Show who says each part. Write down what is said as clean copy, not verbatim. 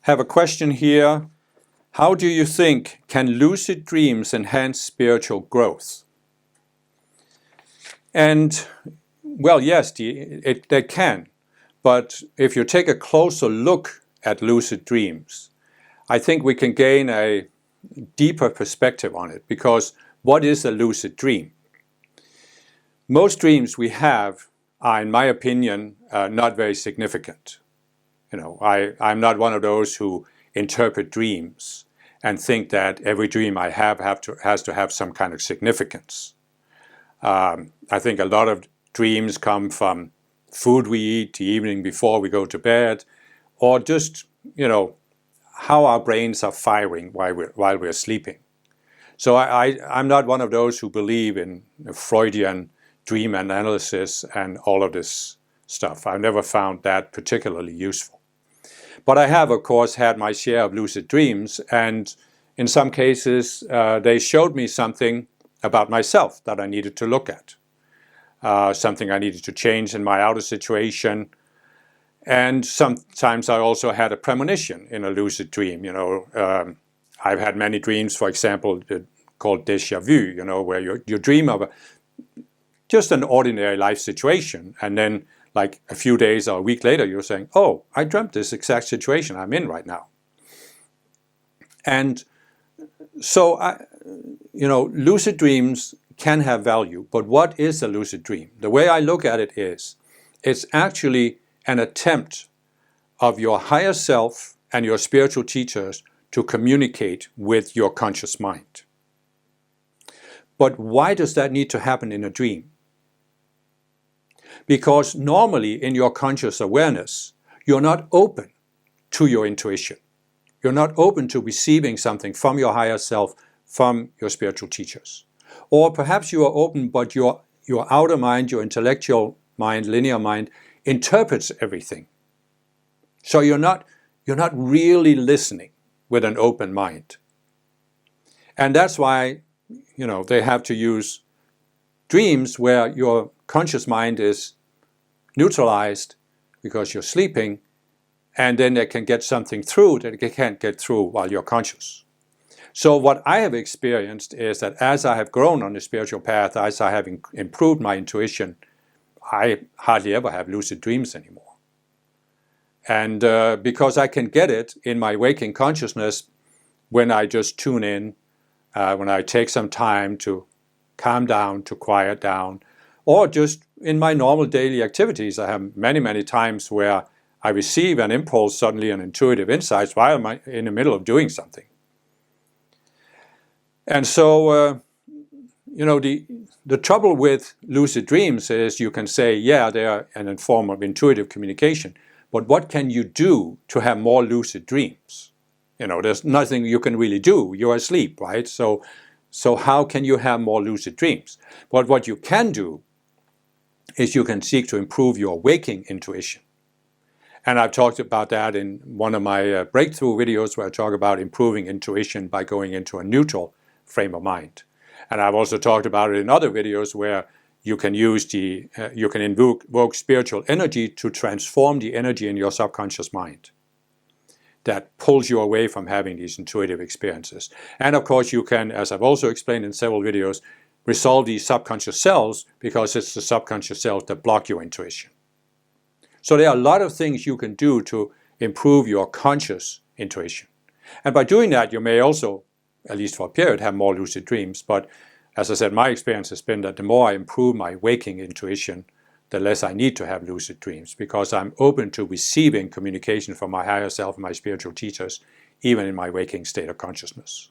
Speaker 1: have a question here. How do you think can lucid dreams enhance spiritual growth? And well, yes, they can. But if you take a closer look at lucid dreams, I think we can gain a deeper perspective on it, because what is a lucid dream? Most dreams we have are, in my opinion, not very significant. I'm not one of those who interpret dreams and think that every dream I have has to have some kind of significance. I think a lot of dreams come from food we eat the evening before we go to bed, or just, how our brains are firing while we're sleeping. So I'm not one of those who believe in Freudian dream analysis and all of this stuff. I've never found that particularly useful. But I have, of course, had my share of lucid dreams, and in some cases they showed me something about myself that I needed to look at, something I needed to change in my outer situation. And sometimes I also had a premonition in a lucid dream. I've had many dreams, for example, called déjà vu, where you dream of just an ordinary life situation, and then like a few days or a week later, you're saying, oh, I dreamt this exact situation I'm in right now. And so, lucid dreams can have value, but what is a lucid dream? The way I look at it is, it's actually an attempt of your higher self and your spiritual teachers to communicate with your conscious mind. But why does that need to happen in a dream? Because normally in your conscious awareness, you're not open to your intuition. You're not open to receiving something from your higher self, from your spiritual teachers. Or perhaps you are open, but your outer mind, your intellectual mind, linear mind, interprets everything. So you're not really listening with an open mind. And that's why, they have to use dreams where your conscious mind is neutralized because you're sleeping, and then they can get something through that they can't get through while you're conscious. So what I have experienced is that as I have grown on the spiritual path, as I have improved my intuition, I hardly ever have lucid dreams anymore. And because I can get it in my waking consciousness when I just tune in, when I take some time to calm down, to quiet down, or just in my normal daily activities. I have many, many times where I receive an impulse, suddenly an intuitive insight while I'm in the middle of doing something. And so, the trouble with lucid dreams is you can say, yeah, they are a form of intuitive communication, but what can you do to have more lucid dreams? There's nothing you can really do. You're asleep, right? So how can you have more lucid dreams? But what you can do is you can seek to improve your waking intuition. And I've talked about that in one of my breakthrough videos, where I talk about improving intuition by going into a neutral frame of mind. And I've also talked about it in other videos where you can use you can invoke spiritual energy to transform the energy in your subconscious mind that pulls you away from having these intuitive experiences. And of course you can, as I've also explained in several videos, resolve these subconscious cells, because it's the subconscious cells that block your intuition. So there are a lot of things you can do to improve your conscious intuition. And by doing that, you may also, at least for a period, have more lucid dreams. But as I said, my experience has been that the more I improve my waking intuition, the less I need to have lucid dreams, because I'm open to receiving communication from my higher self and my spiritual teachers, even in my waking state of consciousness.